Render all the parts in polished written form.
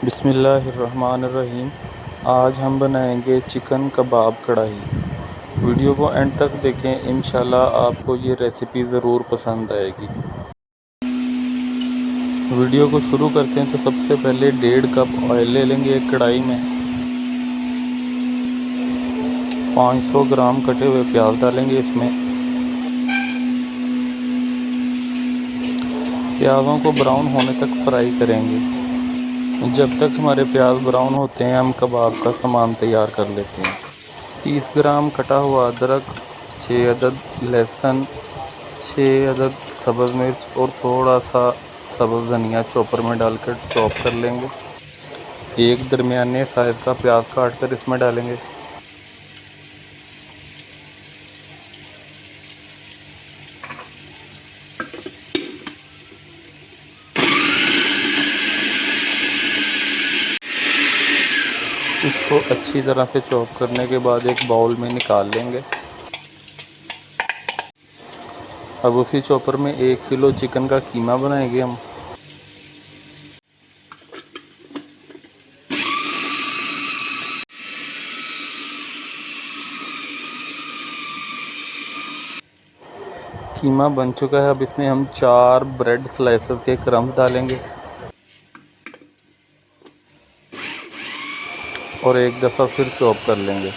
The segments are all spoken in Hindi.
बिस्मिल्लाहिर्रहमानिर्रहीम। आज हम बनाएंगे चिकन कबाब कढ़ाई। वीडियो को एंड तक देखें, इंशाल्लाह आपको ये रेसिपी ज़रूर पसंद आएगी। वीडियो को शुरू करते हैं तो सबसे पहले 1.5 कप ऑयल ले लेंगे एक कढ़ाई में। 500 ग्राम कटे हुए प्याज डालेंगे इसमें। प्याज़ों को ब्राउन होने तक फ्राई करेंगे। जब तक हमारे प्याज ब्राउन होते हैं हम कबाब का सामान तैयार कर लेते हैं। 30 ग्राम कटा हुआ अदरक, 6 अदद लहसुन, 6 अदद सब्ज़ मिर्च और थोड़ा सा सब्ज़ धनिया चॉपर में डालकर चॉप कर लेंगे। एक दरमियाने साइज़ का प्याज काट कर इसमें डालेंगे। इसको अच्छी तरह से चॉप करने के बाद एक बाउल में निकाल लेंगे। अब उसी चॉपर में 1 किलो चिकन का कीमा बनाएंगे हम। कीमा बन चुका है। अब इसमें हम 4 ब्रेड स्लाइसेस के क्रम्स डालेंगे और एक दफ़ा फिर चॉप कर लेंगे।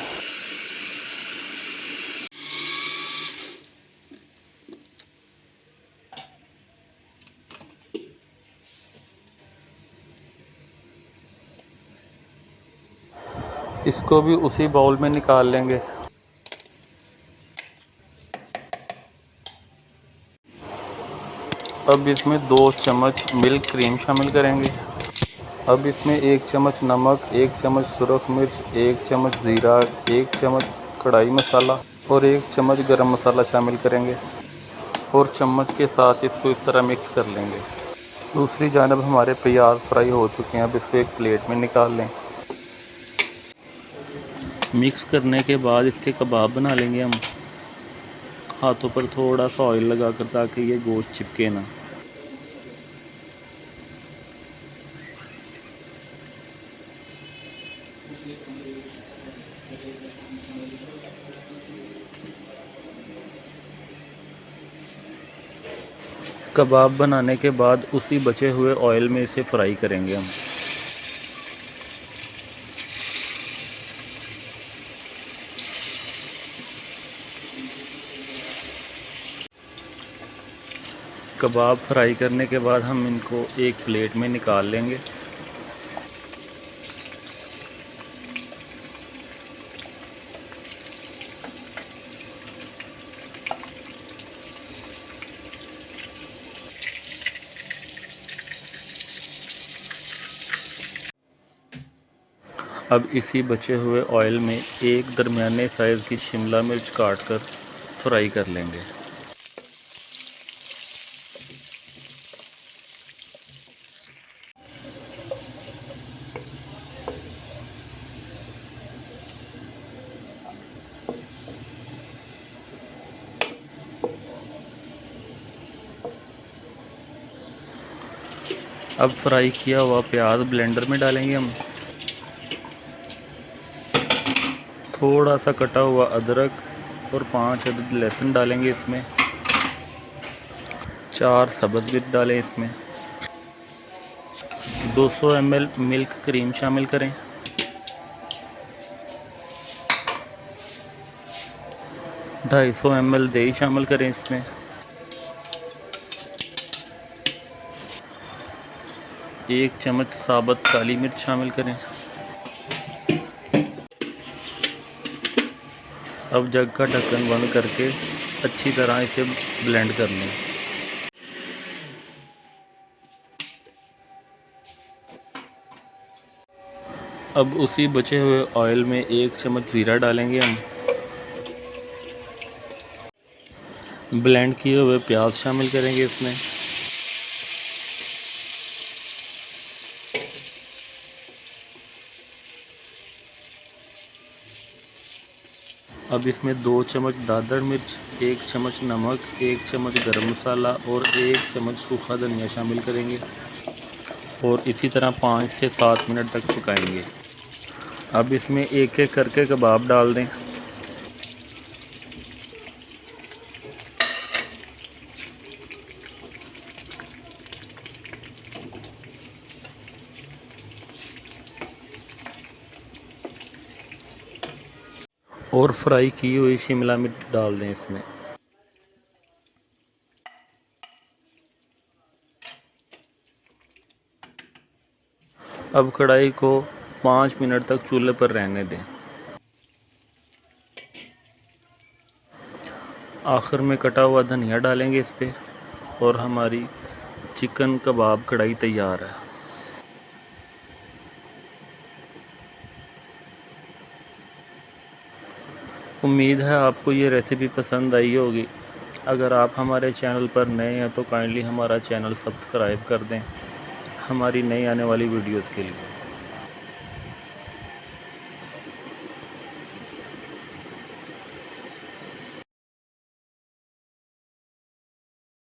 इसको भी उसी बाउल में निकाल लेंगे। अब इसमें 2 चम्मच मिल्क क्रीम शामिल करेंगे। अब इसमें 1 चम्मच नमक, 1 चम्मच सुरख मिर्च, 1 चम्मच ज़ीरा, 1 चम्मच कढ़ाई मसाला और 1 चम्मच गरम मसाला शामिल करेंगे और चम्मच के साथ इसको इस तरह मिक्स कर लेंगे। दूसरी जानब हमारे प्याज फ्राई हो चुके हैं। अब इसको एक प्लेट में निकाल लें। मिक्स करने के बाद इसके कबाब बना लेंगे हम। हाथों पर थोड़ा सा ऑयल लगाकर ताकि ये गोश्त चिपके ना। कबाब बनाने के बाद उसी बचे हुए ऑयल में इसे फ्राई करेंगे हम। कबाब फ्राई करने के बाद हम इनको एक प्लेट में निकाल लेंगे। अब इसी बचे हुए ऑयल में एक दरमियाने साइज़ की शिमला मिर्च काट कर फ्राई कर लेंगे। अब फ्राई किया हुआ प्याज ब्लेंडर में डालेंगे हम। थोड़ा सा कटा हुआ अदरक और 5 अदद लहसुन डालेंगे इसमें। 4 सब्ज़ मिर्च डालें इसमें। 200 ml मिल्क क्रीम शामिल करें। 250 ml दही शामिल करें इसमें। एक चम्मच साबुत काली मिर्च शामिल करें। अब जग का ढक्कन बंद करके अच्छी तरह इसे ब्लेंड कर लें। अब उसी बचे हुए ऑयल में 1 चम्मच ज़ीरा डालेंगे हम। ब्लेंड किए हुए प्याज शामिल करेंगे इसमें। अब इसमें 2 चम्मच दादर मिर्च, 1 चम्मच नमक, 1 चम्मच गरम मसाला और 1 चम्मच सूखा धनिया शामिल करेंगे। और इसी तरह 5 से 7 मिनट तक पकाएंगे। अब इसमें एक एक करके कबाब डाल दें। और फ्राई की हुई शिमला मिर्च डाल दें इसमें। अब कढ़ाई को 5 मिनट तक चूल्हे पर रहने दें। आखिर में कटा हुआ धनिया डालेंगे इस पे और हमारी चिकन कबाब कढ़ाई तैयार है। उम्मीद है आपको ये रेसिपी पसंद आई होगी। अगर आप हमारे चैनल पर नए हैं तो काइंडली हमारा चैनल सब्सक्राइब कर दें हमारी नई आने वाली वीडियोस के लिए।